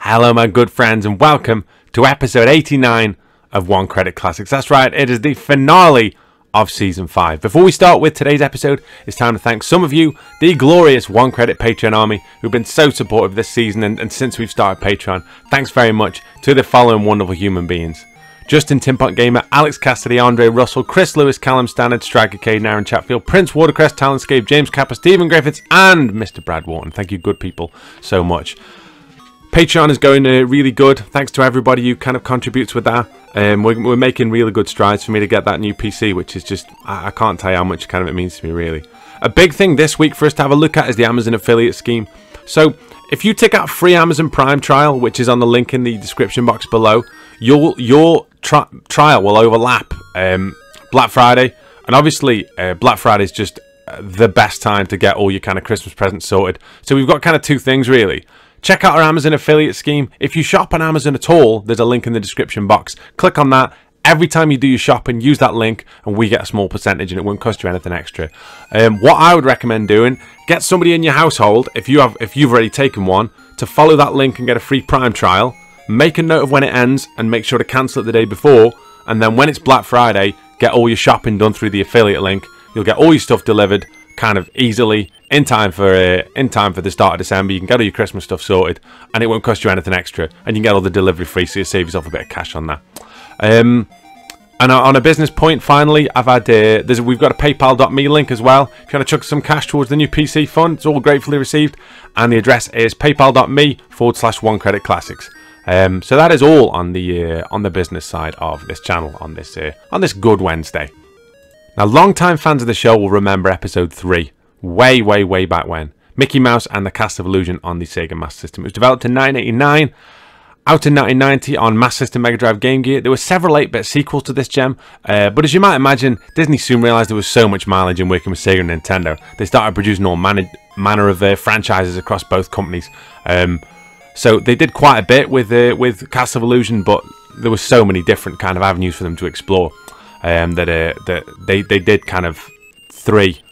Hello my good friends and welcome to episode 89 of One Credit Classics. That's right, it is the finale of season 5. Before we start with today's episode, it's time to thank some of you, the glorious One Credit Patreon army, who've been so supportive this season and since we've started Patreon. Thanks very much to the following wonderful human beings: Justin Timpont Gamer, Alex Cassidy, Andre Russell, Chris Lewis, Callum Standard, Striker Caden, Aaron Chatfield, Prince Watercrest, Talentscape, James Kappa, Stephen Griffiths, and Mr. Brad Wharton. Thank you good people so much. Patreon is going really good. Thanks to everybody who kind of contributes with that. We're making really good strides for me to get that new PC, which is just, I can't tell you how much kind of it means to me, really. A big thing this week for us to have a look at is the Amazon affiliate scheme. So if you take out a free Amazon Prime trial, which is on the link in the description box below, your trial will overlap Black Friday. And obviously Black Friday is just the best time to get all your kind of Christmas presents sorted. So we've got kind of two things really. Check out our Amazon affiliate scheme. If you shop on Amazon at all, there's a link in the description box. Click on that. Every time you do your shopping, use that link and we get a small percentage and it won't cost you anything extra. What I would recommend doing, get somebody in your household, if you've already taken one, to follow that link and get a free Prime trial. Make a note of when it ends and make sure to cancel it the day before. And then when it's Black Friday, get all your shopping done through the affiliate link. You'll get all your stuff delivered kind of easily in time for the start of December. You can get all your Christmas stuff sorted and it won't cost you anything extra, and you can get all the delivery free, so you save yourself a bit of cash on that. And on a business point, finally, I've had we've got a paypal.me link as well. If you want to chuck some cash towards the new PC fund, it's all gratefully received, and the address is paypal.me/One Credit Classics. So that is all on the business side of this channel on this good Wednesday. Now, long-time fans of the show will remember episode 3, way back when. Mickey Mouse and the Cast of Illusion on the Sega Master System. It was developed in 1989, out in 1990 on Master System, Mega Drive, Game Gear. There were several 8-bit sequels to this gem, but as you might imagine, Disney soon realised there was so much mileage in working with Sega and Nintendo. They started producing all manner of franchises across both companies. So they did quite a bit with Cast of Illusion, but there were so many different kind of avenues for them to explore. That they did kind of 3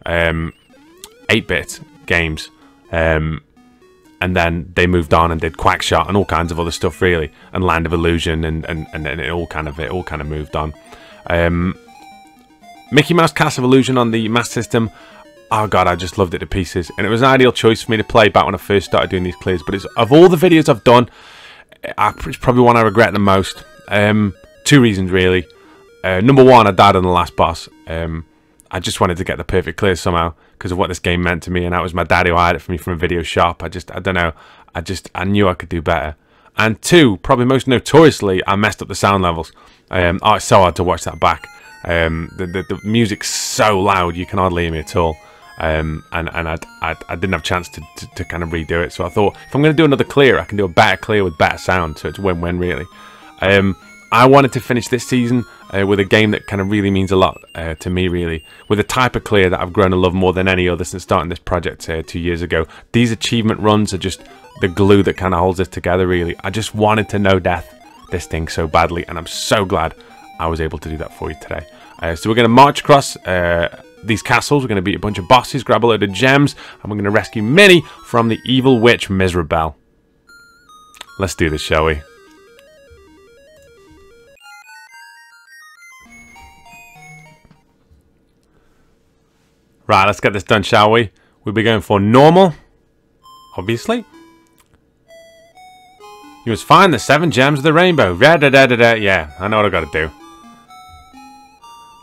8-bit games, and then they moved on and did Quackshot and all kinds of other stuff really, and Land of Illusion, and it all kind of moved on. Mickey Mouse Cast of Illusion on the Master System, oh god, I just loved it to pieces, and it was an ideal choice for me to play back when I first started doing these clears. But of all the videos I've done, it's probably one I regret the most. 2 reasons really. Number 1, I died on the last boss. I just wanted to get the perfect clear somehow because of what this game meant to me, and that was my daddy who hired it for me from a video shop. I don't know. I knew I could do better. And 2, probably most notoriously, I messed up the sound levels. Oh, it's so hard to watch that back. The music's so loud you can hardly hear me at all. And I didn't have a chance to kind of redo it. So I thought, if I'm going to do another clear, I can do a better clear with better sound. So it's win-win really. I wanted to finish this season with a game that kind of really means a lot to me, really. With a type of clear that I've grown to love more than any other since starting this project 2 years ago. These achievement runs are just the glue that kind of holds this together, really. I just wanted to know death this thing so badly, and I'm so glad I was able to do that for you today. So we're going to march across these castles. We're going to beat a bunch of bosses, grab a load of gems, and we're going to rescue Minnie from the evil witch Mizrabel. Let's do this, shall we? Right, let's get this done, shall we? We'll be going for normal, obviously. You must find the 7 gems of the rainbow. Yeah, I know what I've got to do.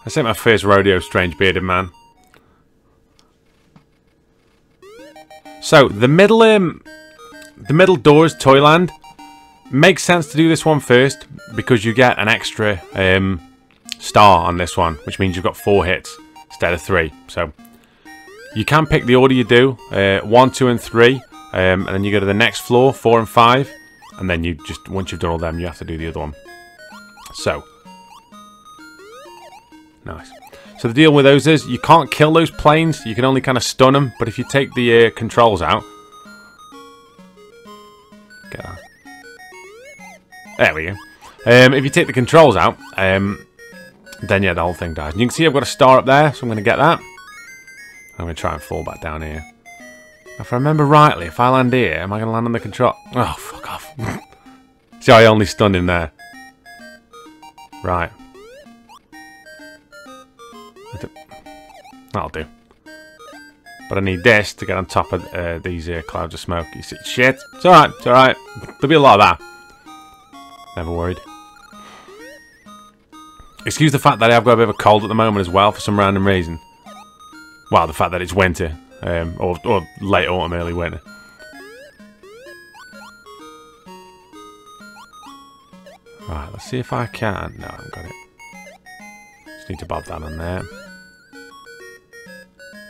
This ain't my first rodeo, strange bearded man. So, the middle doors, Toyland. Makes sense to do this one first because you get an extra star on this one, which means you've got 4 hits instead of 3. So you can pick the order you do, 1, 2, and 3, and then you go to the next floor, 4 and 5, and then you just, once you've done all them, you have to do the other one. So, nice. So the deal with those is, you can't kill those planes, you can only kind of stun them, but if you take the controls out, get that. There we go. If you take the controls out, then yeah, the whole thing dies. And you can see I've got a star up there, so I'm going to get that. I'm going to try and fall back down here. If I remember rightly, if I land here, am I going to land on the control? Oh, fuck off. See, I only stunned him there. Right. That'll do. But I need this to get on top of these clouds of smoke. You see, shit. It's alright. It's alright. There'll be a lot of that. Never worried. Excuse the fact that I've got a bit of a cold at the moment as well for some random reason. Well, the fact that it's winter. Or late autumn, early winter. Right, let's see if I can. No, I haven't got it. Just need to bob that on there.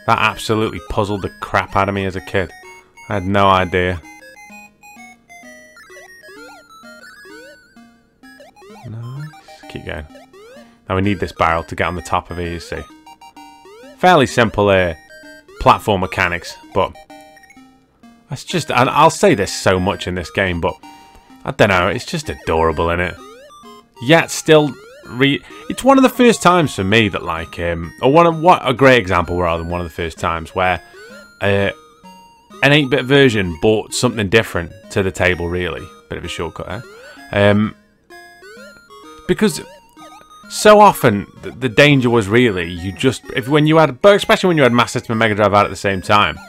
That absolutely puzzled the crap out of me as a kid. I had no idea. Nice. Keep going. Now we need this barrel to get on the top of it, you see. Fairly simple platform mechanics, but that's just, and I'll say this so much in this game, but I don't know, it's just adorable, innit? Yet still, it's one of the first times for me that, like, what a great example rather than one of the first times where an 8-bit version brought something different to the table, really. Bit of a shortcut there. Because so often the danger was really you just, especially when you had Master System and Mega Drive out at the same time,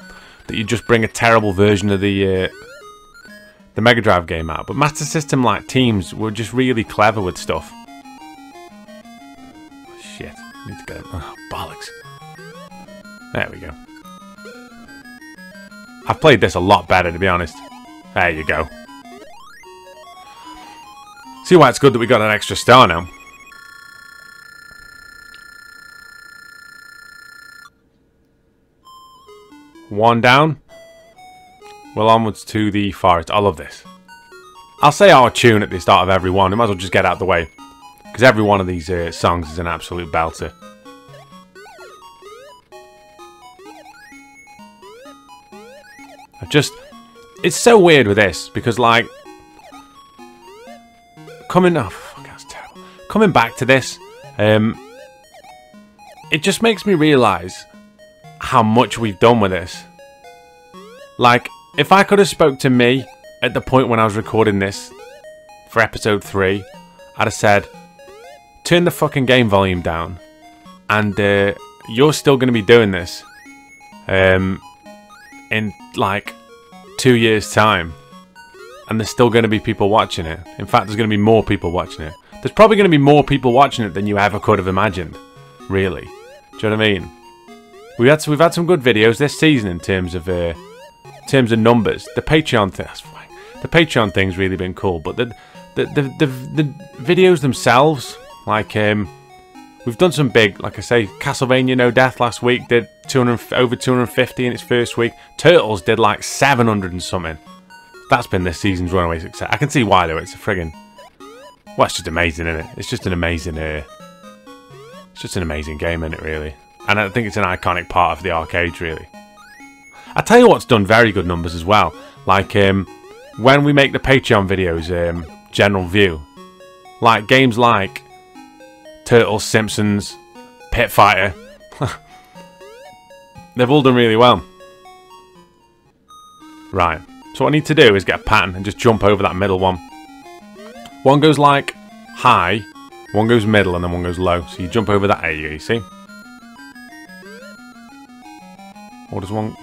that you just bring a terrible version of the Mega Drive game out. But Master System like teams were just really clever with stuff. Shit, I need to get him. Oh, bollocks. There we go. I've played this a lot better, to be honest. There you go. See why it's good that we got an extra star now. One down. Well, onwards to the forest. I love this. I'll say our tune at the start of every one. We might as well just get out of the way. Because every one of these songs is an absolute belter. It's so weird with this. Because, like, coming back to this, it just makes me realise how much we've done with this. Like, if I could have spoke to me at the point when I was recording this for episode 3, I'd have said, turn the fucking game volume down, and you're still going to be doing this in like 2 years' time, and there's still going to be people watching it. In fact, there's going to be more people watching it. There's probably going to be more people watching it than you ever could have imagined, really. Do you know what I mean? We've had some good videos this season in terms of numbers. The Patreon thing, the Patreon thing's really been cool, but the videos themselves, like we've done some big, like I say, Castlevania No Death last week did over 250 in its first week. Turtles did like 700 and something. That's been this season's runaway success. I can see why though. It's a friggin', well, it's just amazing, isn't it? It's just an amazing game, isn't it, really? And I think it's an iconic part of the arcades, really. I tell you what's done very good numbers as well. Like, when we make the Patreon videos, general view. Like, games like Turtles, Simpsons, Pit Fighter. They've all done really well. Right. So what I need to do is get a pattern and just jump over that middle one. One goes, like, high, one goes middle, and then one goes low. So you jump over that area, you see? Or does one...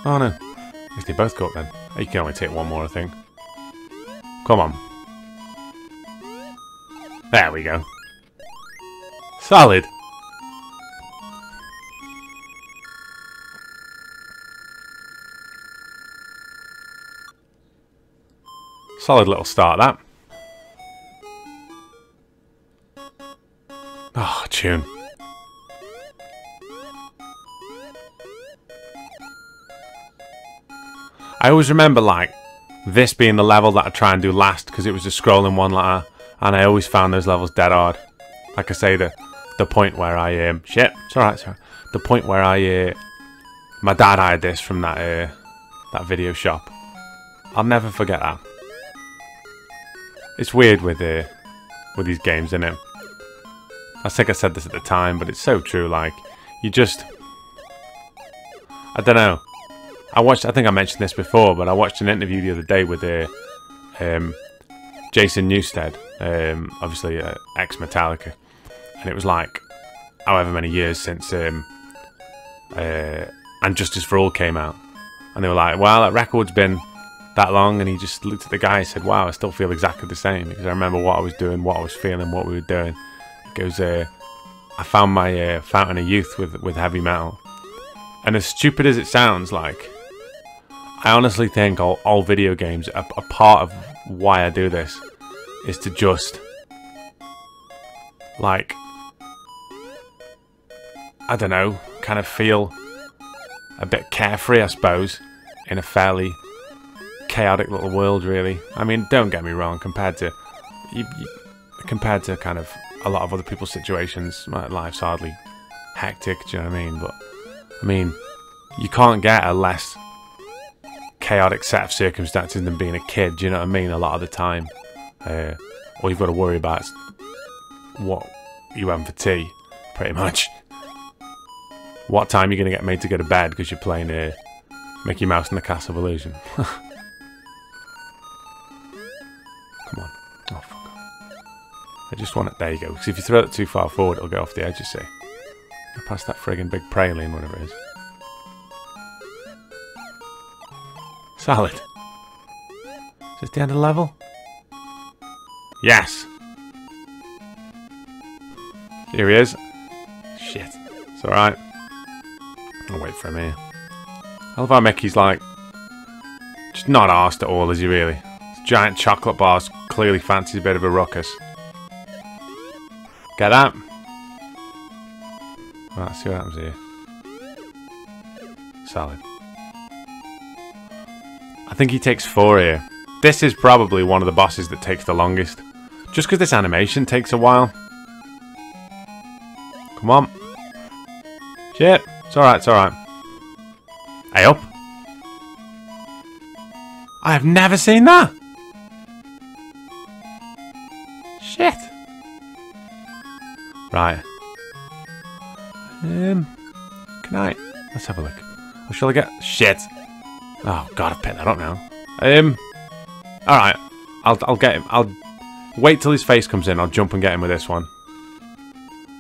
Oh no. I guess they both go up then. You can only take one more, I think. Come on. There we go. Solid. Solid little start, that. Oh, tune. I always remember, like, this being the level that I try and do last, because it was just scrolling one like that, and I always found those levels dead hard. Like I say, the point where I shit, it's alright, it's alright. The point where my dad hired this from that video shop. I'll never forget that. It's weird with these games, isn't it? I think I said this at the time, but it's so true. Like, you just, I don't know. I think I mentioned this before, but I watched an interview the other day with Jason Newsted, obviously ex-Metallica, and it was like however many years since And Justice for All came out, and they were like, well, that record's been that long, and he just looked at the guy and said, wow, I still feel exactly the same, because I remember what I was doing, what I was feeling, what we were doing. He goes, I found my fountain of youth with heavy metal. And as stupid as it sounds, like, I honestly think all video games, a part of why I do this is to just, like, I don't know, kind of feel a bit carefree, I suppose, in a fairly chaotic little world, really. I mean, don't get me wrong, compared to kind of a lot of other people's situations, my life's hardly hectic, do you know what I mean? But, I mean, you can't get a less chaotic set of circumstances than being a kid, do you know what I mean? A lot of the time. All you've got to worry about is what you having for tea, pretty much. What time you're going to get made to go to bed because you're playing Mickey Mouse and the Castle of Illusion. Come on. Oh, fuck off. I just want it. There you go. Because if you throw it too far forward, it'll go off the edge, you see. Past that friggin' big praline, whatever it is. Salad. Is this the end of the level? Yes! Here he is. Shit. It's alright. I'll wait for him here. I love how Mickey's like, just not arsed at all, is he really? This giant chocolate bars clearly fancies a bit of a ruckus. Get that? Right, let's see what happens here. Salad. I think he takes 4 here. This is probably one of the bosses that takes the longest. Just because this animation takes a while. Come on. Shit. It's alright, it's alright. Hey, up. I have never seen that. Shit. Right. Can I? Let's have a look. Or shall I get? Shit. Oh god, I've picked that up now. Alright. I'll get him. I'll wait till his face comes in. I'll jump and get him with this one.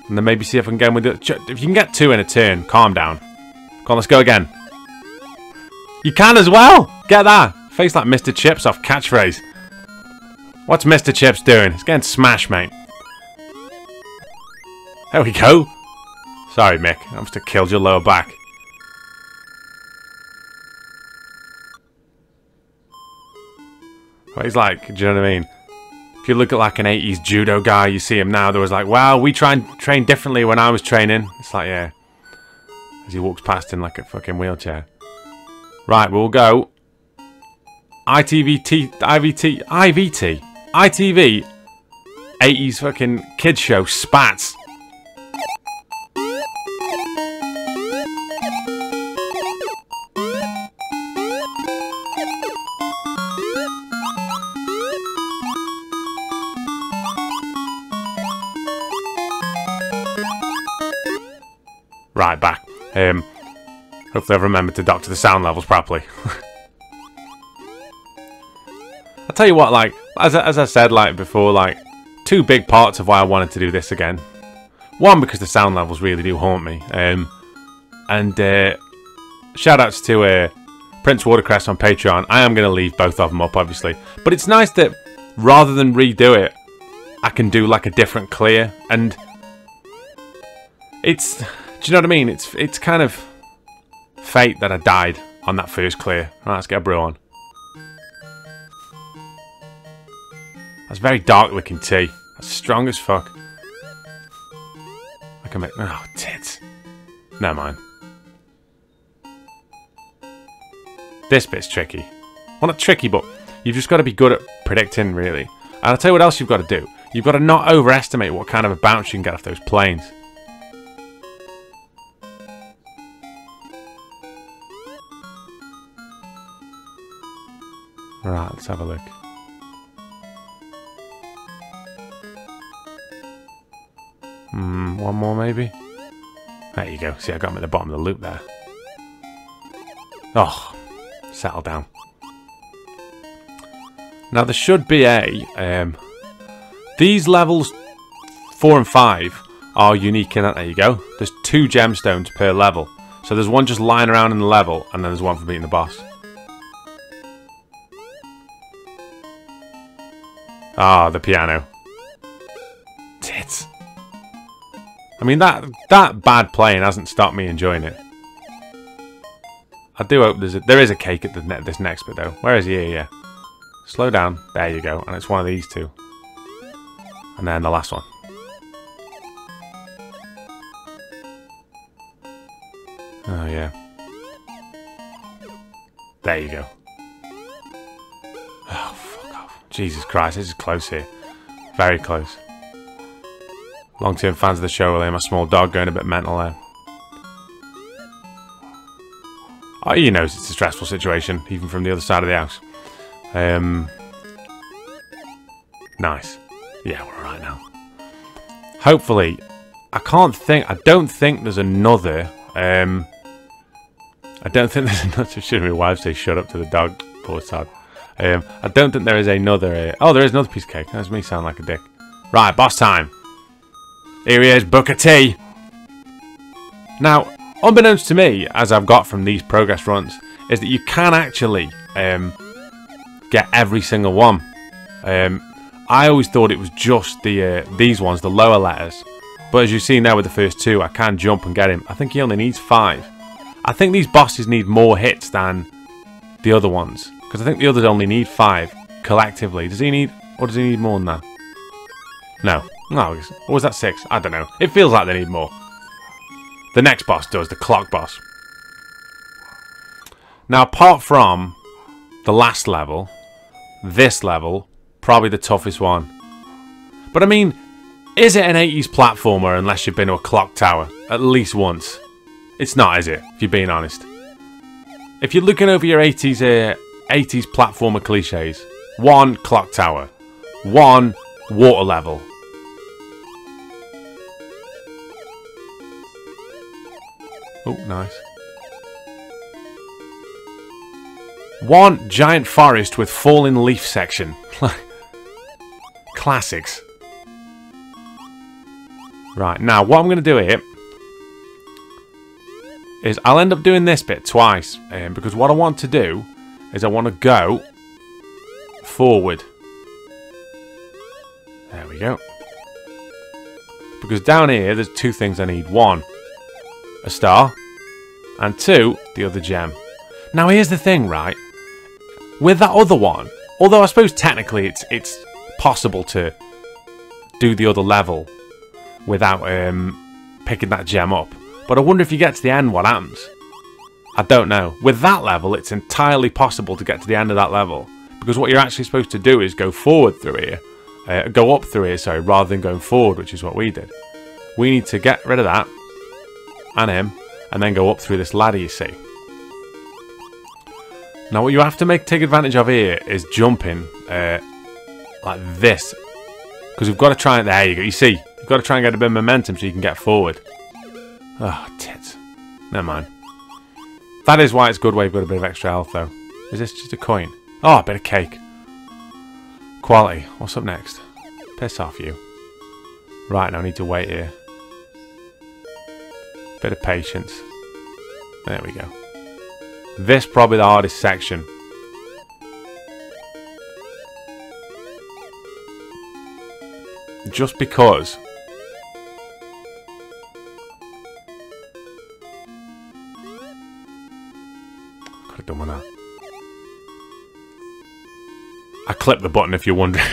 And then maybe see if I can get him with it. If you can get 2 in a turn, calm down. Come on, let's go again. You can as well! Get that! Face like Mr. Chips off catchphrase. What's Mr. Chips doing? He's getting smashed, mate. There we go. Sorry, Mick. I must have killed your lower back. Well, he's like, do you know what I mean? If you look at like an 80s judo guy, you see him now, there was like, wow, we try and train differently when I was training. It's like, yeah. As he walks past in like a fucking wheelchair. Right, we'll go. ITV, 80s fucking kids show, Spats. Right, back. Hopefully I've remembered to doctor the sound levels properly. I'll tell you what, like, as I said, like, before, like, 2 big parts of why I wanted to do this again. One, because the sound levels really do haunt me. And shout-outs to Prince Watercress on Patreon. I am going to leave both of them up, obviously. But it's nice that, rather than redo it, I can do, like, a different clear. And it's... Do you know what I mean? It's kind of fate that I died on that first clear. Right, let's get a brew on. That's very dark looking tea. That's strong as fuck. I can make... Oh, tits. Never mind. This bit's tricky. Well, not tricky, but you've just got to be good at predicting, really. And I'll tell you what else you've got to do. You've got to not overestimate what kind of a bounce you can get off those planes. Right, let's have a look. One more maybe? There you go. See, I got him at the bottom of the loop there. Oh, settle down. Now, there should be these levels 4 and 5 are unique in that. There you go. There's 2 gemstones per level. So there's one just lying around in the level, and then there's one for beating the boss. Ah, the piano. Tits. I mean, that bad playing hasn't stopped me enjoying it. I do hope there is a cake at this next bit, though. Where is he? Here, yeah. Slow down. There you go. And it's one of these 2. And then the last one. Oh, yeah. There you go. Oh, fuck off. Jesus Christ, this is close here. Very close. Long-term fans of the show will hear my small dog going a bit mental there. Oh, he knows it's a stressful situation, even from the other side of the house. Nice. Yeah, we're alright now. Hopefully, I don't think there's another, I don't think there's another, should my wife say shut up to the dog, poor sod. I don't think there is another, oh, there is another piece of cake. That's me sound like a dick. Right, boss time. Here he is, Booker T. Now, unbeknownst to me, as I've got from these progress runs, is that you can actually get every single one. I always thought it was just these ones, the lower letters. But as you've seen there with the first 2, I can jump and get him. I think he only needs 5. I think these bosses need more hits than the other ones. Because I think the others only need 5 collectively. Does he need, or does he need more than that? No. No, or was that 6? I don't know. It feels like they need more. The next boss does, the clock boss. Now, apart from the last level, this level, probably the toughest one. But I mean, is it an 80s platformer unless you've been to a clock tower at least once? It's not, is it? If you're being honest. If you're looking over your 80s platformer cliches, 1 clock tower, 1 water level. Oh, nice. 1 giant forest with fallen leaf section. Classics. Right, now what I'm going to do here is I'll end up doing this bit twice. Because what I want to do is I want to go forward. There we go. Because down here there's 2 things I need. 1, a star. And 2, the other gem. Now here's the thing, right? With that other one, although I suppose technically it's possible to do the other level without picking that gem up. But I wonder if you get to the end, what happens? I don't know. With that level, it's entirely possible to get to the end of that level. Because what you're actually supposed to do is go forward through here. Go up through here, sorry, rather than going forward, which is what we did. We need to get rid of that. And him. And then go up through this ladder, you see. Now, what you have to take advantage of here is jumping like this. Because we've got to try it. There you go. You see, you've got to try and get a bit of momentum so you can get forward. Oh, tits. Never mind. That is why it's good where you've got a bit of extra health, though. Is this just a coin? Oh, a bit of cake. Quality. What's up next? Piss off, you. Right, now I need to wait here. Bit of patience. There we go. This probably the hardest section. Just because could have done with that. I clipped the button if you're wondering.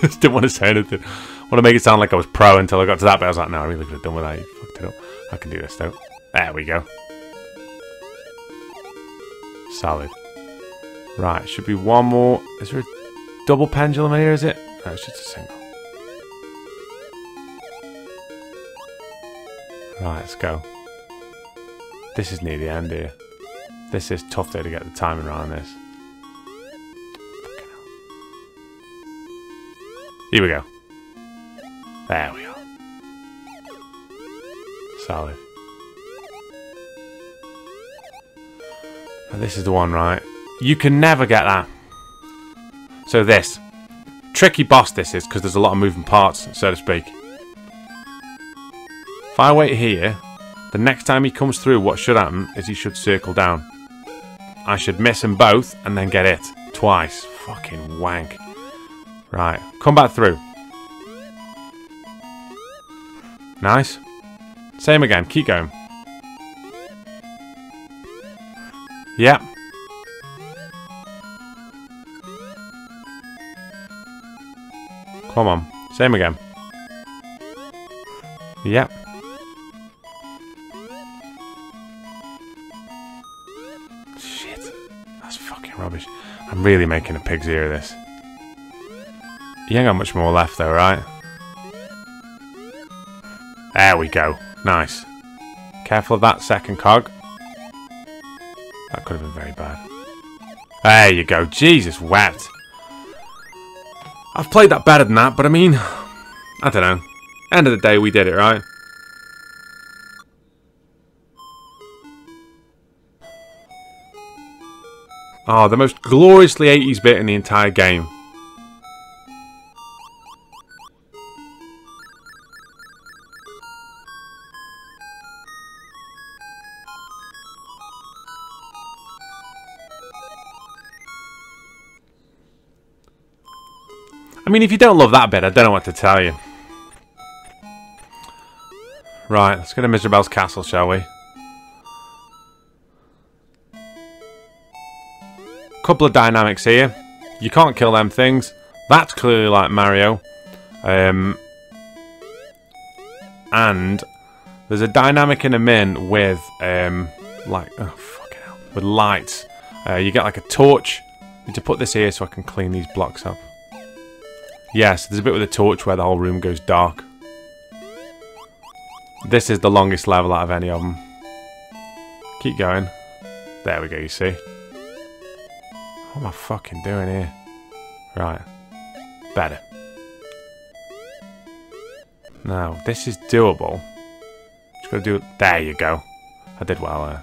Just didn't want to say anything. I want to make it sound like I was pro until I got to that bit. I was like, no, I really could have done with that. You fucked it up. I can do this though. There we go. Solid. Right, should be one more. Is there a double pendulum here, is it? No, it's just a single. Right, let's go. This is near the end here. This is tough though to get the timing around this. Fucking hell. Here we go. There we are. Solid. And this is the one, right? You can never get that. So this. tricky boss this is, because there's a lot of moving parts, so to speak. If I wait here, the next time he comes through, what should happen is he should circle down. I should miss them both and then get it twice. Fucking wank. Right, come back through. Nice. Same again, keep going. Yep. Come on, same again. Yep. Shit, that's fucking rubbish. I'm really making a pig's ear of this. You ain't got much more left though, right? There we go. Nice. Careful of that second cog. That could have been very bad. There you go. Jesus wept. I've played that better than that, but I mean, I don't know. End of the day, we did it, right? Oh, the most gloriously 80s bit in the entire game. I mean, if you don't love that bit, I don't know what to tell you. Right, let's go to Mizrabel's castle, shall we? Couple of dynamics here. You can't kill them things. That's clearly like Mario. And there's a dynamic in a min with like, oh fucking hell, with lights. You get like a torch. I need to put this here so I can clean these blocks up. Yes, there's a bit with a torch where the whole room goes dark. This is the longest level out of any of them. Keep going. There we go, you see. What am I fucking doing here? Right. Better. Now, this is doable. Just gotta do it. There you go. I did well there.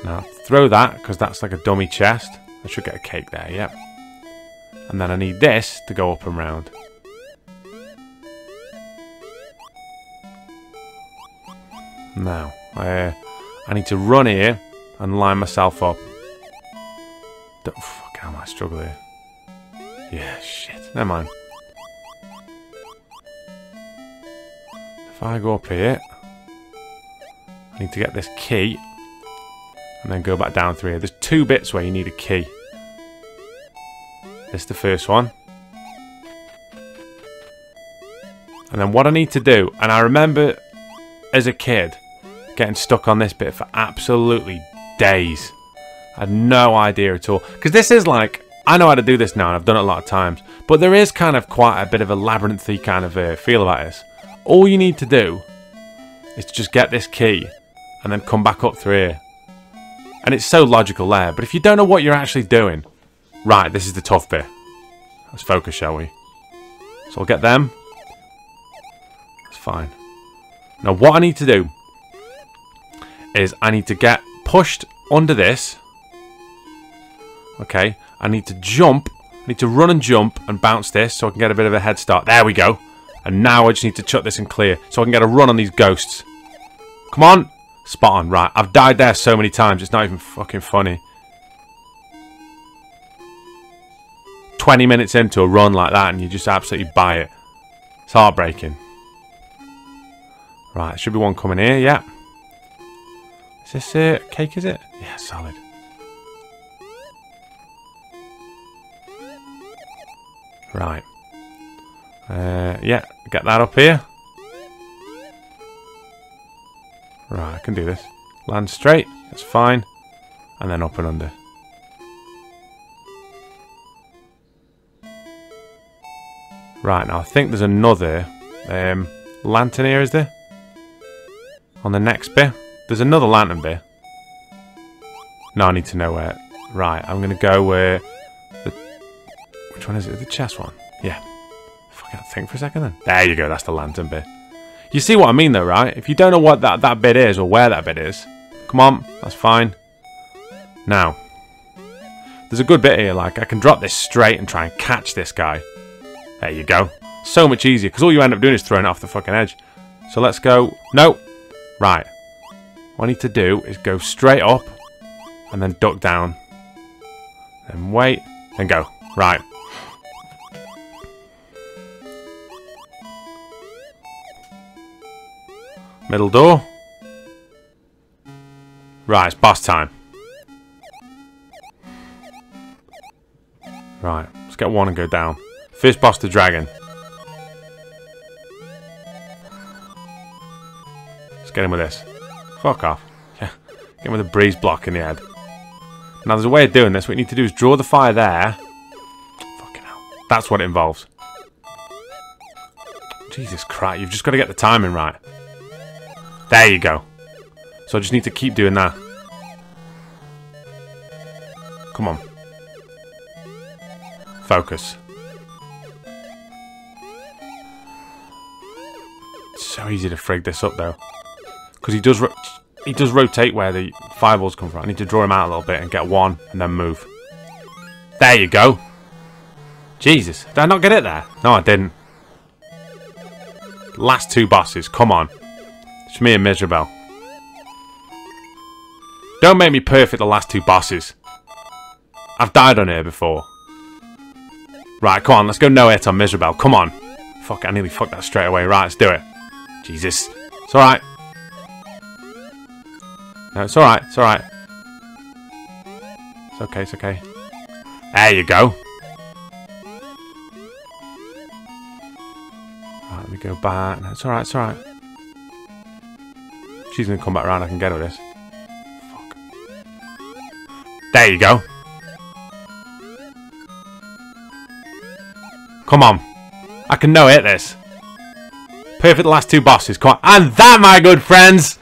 Now, throw that, because that's like a dummy chest. I should get a cake there, yep. And then I need this to go up and round. Now, I need to run here and line myself up. Fuck, how am I struggling here? Yeah, shit. Never mind. If I go up here, I need to get this key and then go back down through here. There's two bits where you need a key. This is the first one. And then what I need to do, and I remember as a kid getting stuck on this bit for absolutely days. I had no idea at all. Because this is like, I know how to do this now and I've done it a lot of times. But there is kind of quite a bit of a labyrinthy kind of feel about this. All you need to do is to just get this key and then come back up through here. And it's so logical there. But if you don't know what you're actually doing, right, this is the tough bit. Let's focus, shall we? So I'll get them. That's fine. Now what I need to do is I need to get pushed under this. Okay, I need to jump. I need to run and jump and bounce this so I can get a bit of a head start. There we go. And now I just need to chuck this and clear so I can get a run on these ghosts. Come on. Spot on. Right, I've died there so many times. It's not even fucking funny. 20 minutes into a run like that and you just absolutely buy it. It's heartbreaking. Right, there should be one coming here. Yeah. Is this cake, is it? Yeah, solid. Right. Yeah, get that up here. Right, I can do this. Land straight, that's fine. And then up and under. Right, now I think there's another lantern here, is there? On the next bit. There's another lantern bit. No, I need to know where. Right, I'm going to go where... Which one is it? The chest one? Yeah. I can't think for a second then. There you go, that's the lantern bit. You see what I mean though, right? If you don't know what that bit is or where that bit is, come on, that's fine. Now, There's a good bit here, like, I can drop this straight and try and catch this guy. There you go. So much easier, because all you end up doing is throwing it off the fucking edge. So let's go... No! Right. What I need to do is go straight up, and then duck down. Then wait, and go. Right. Middle door. Right, it's boss time. Right, let's get one and go down. First boss, the dragon. Let's get him with this. Fuck off. Yeah, get him with a breeze block in the head. Now there's a way of doing this. What you need to do is draw the fire there. Fucking hell. That's what it involves. Jesus Christ, you've just got to get the timing right. There you go. So I just need to keep doing that. Come on. Focus. It's so easy to frig this up though. Because he does rotate where the fireballs come from. I need to draw him out a little bit and get one and then move. There you go. Jesus, did I not get it there? No, I didn't. Last two bosses, come on. It's me and Mizrabel. Don't make me perfect the last two bosses. I've died on here before. Right, come on, let's go no hit on Mizrabel. Come on. Fuck, I nearly fucked that straight away. Right, let's do it. Jesus. It's alright. No, it's alright, it's alright. It's okay, it's okay. There you go. Right, let me go back. No, it's alright, it's alright. She's gonna come back around, I can get her with this. Fuck. There you go. Come on. I can no hit this. Perfect last two bosses. Come on. And that, my good friends,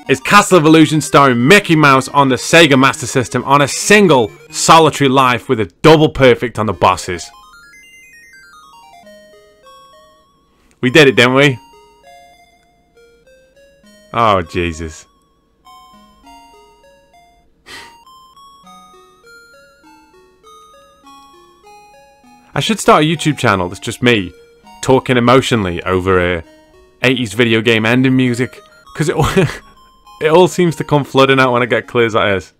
is Castle of Illusion starring Mickey Mouse on the Sega Master System on a single solitary life with a double perfect on the bosses. We did it, didn't we? Oh, Jesus. I should start a YouTube channel that's just me talking emotionally over 80s video game ending music, because it all seems to come flooding out when I get clears like this.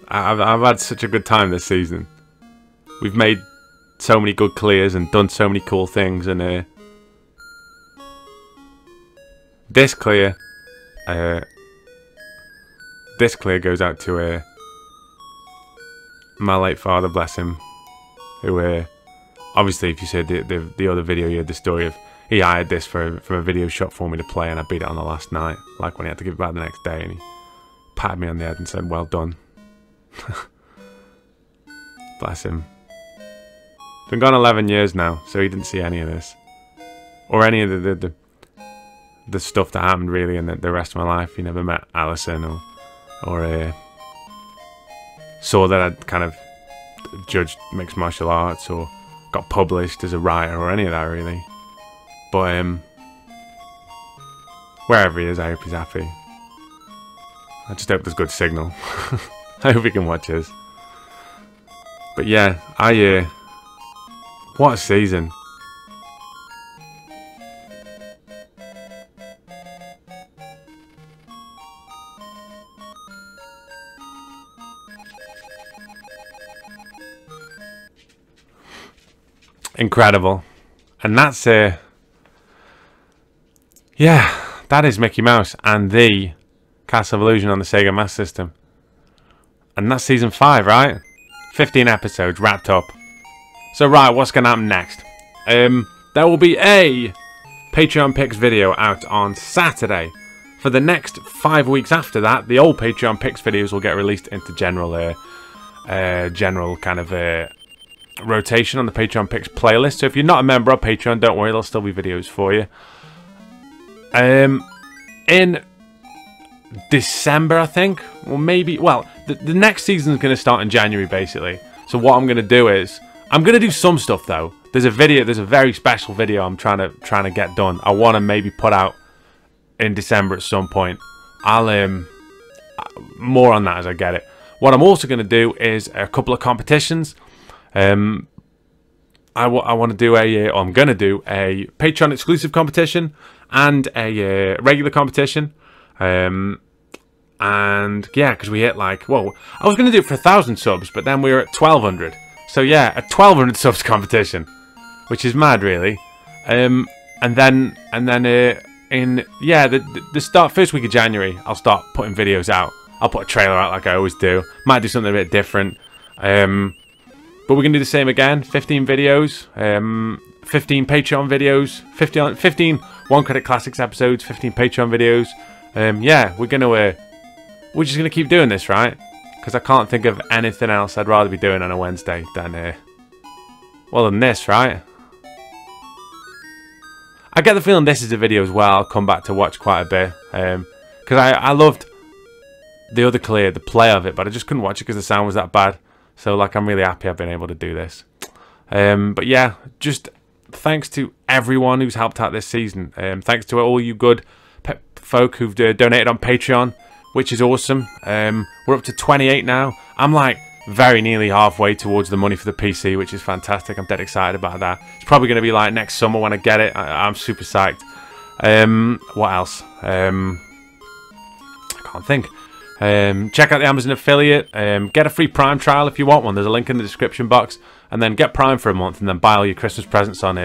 I've had such a good time this season. We've made so many good clears and done so many cool things, and this clear goes out to my late father, bless him, who obviously, if you said the other video, you had the story of he hired this from a video shop for me to play, and I beat it on the last night, like when he had to give it back the next day, and he patted me on the head and said, "Well done." Bless him. It's been gone 11 years now, so he didn't see any of this, or any of the stuff that happened really in the rest of my life. He never met Alison or saw that I'd kind of judged mixed martial arts or got published as a writer or any of that really. But wherever he is, I hope he's happy. I just hope there's good signal. I hope he can watch us. But yeah, what a season. Incredible. And that's yeah, that is Mickey Mouse and the Castle of Illusion on the Sega Master System. And that's season 5, right? 15 episodes wrapped up. So right, what's going to happen next? There will be a Patreon Picks video out on Saturday. For the next 5 weeks after that, the old Patreon Picks videos will get released into general kind of rotation on the Patreon Picks playlist. So if you're not a member of Patreon, don't worry, there'll still be videos for you. In December, I think, or maybe, well, the next season is going to start in January, basically. So what I'm going to do is, I'm going to do some stuff, though, There's a video. There's a very special video I'm trying to get done. I want to maybe put out in December at some point. I'll more on that as I get it. What I'm also going to do is a couple of competitions. I want to do I'm going to do a Patreon exclusive competition and a regular competition. And yeah, because we hit like, well, I was going to do it for 1,000 subs, but then we were at 1,200. So yeah, a 1,200 subs competition, which is mad, really. And then in the start first week of January, I'll start putting videos out. I'll put a trailer out like I always do. Might do something a bit different. But we're going to do the same again. 15 videos, 15 Patreon videos, 15 One Credit Classics episodes, 15 Patreon videos. Yeah, we're just going to keep doing this, right? Because I can't think of anything else I'd rather be doing on a Wednesday than this, right? I get the feeling this is a video as well I'll come back to watch quite a bit. Because I loved the other Clear, the play of it, but I just couldn't watch it because the sound was that bad. So, like, I'm really happy I've been able to do this. But yeah, just thanks to everyone who's helped out this season. Thanks to all you good folk who've donated on Patreon, which is awesome. We're up to 28 now. I'm like very nearly halfway towards the money for the PC, which is fantastic. I'm dead excited about that. It's probably going to be like next summer when I get it. I'm super psyched. What else? I can't think. Check out the Amazon affiliate. Get a free Prime trial if you want one. There's a link in the description box. And then get Prime for a month and then buy all your Christmas presents on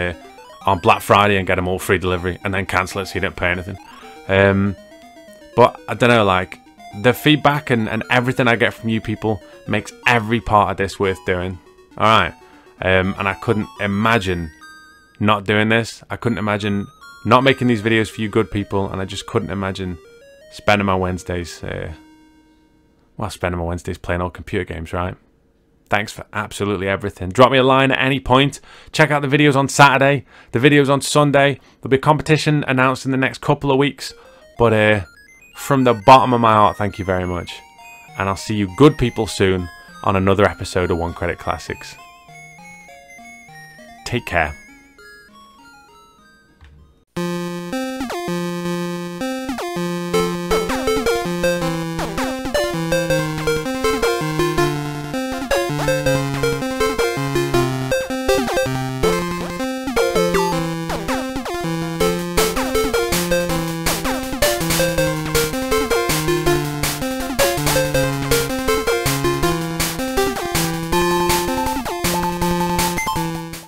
Black Friday and get them all free delivery. And then cancel it so you don't pay anything. But I don't know, like, the feedback and everything I get from you people makes every part of this worth doing. Alright. And I couldn't imagine not doing this. I couldn't imagine not making these videos for you good people. And I just couldn't imagine spending my Wednesdays... spending my Wednesdays playing old computer games, right? Thanks for absolutely everything. Drop me a line at any point. Check out the videos on Saturday, the videos on Sunday. There'll be a competition announced in the next couple of weeks. But from the bottom of my heart, thank you very much. And I'll see you good people soon on another episode of One Credit Classics. Take care.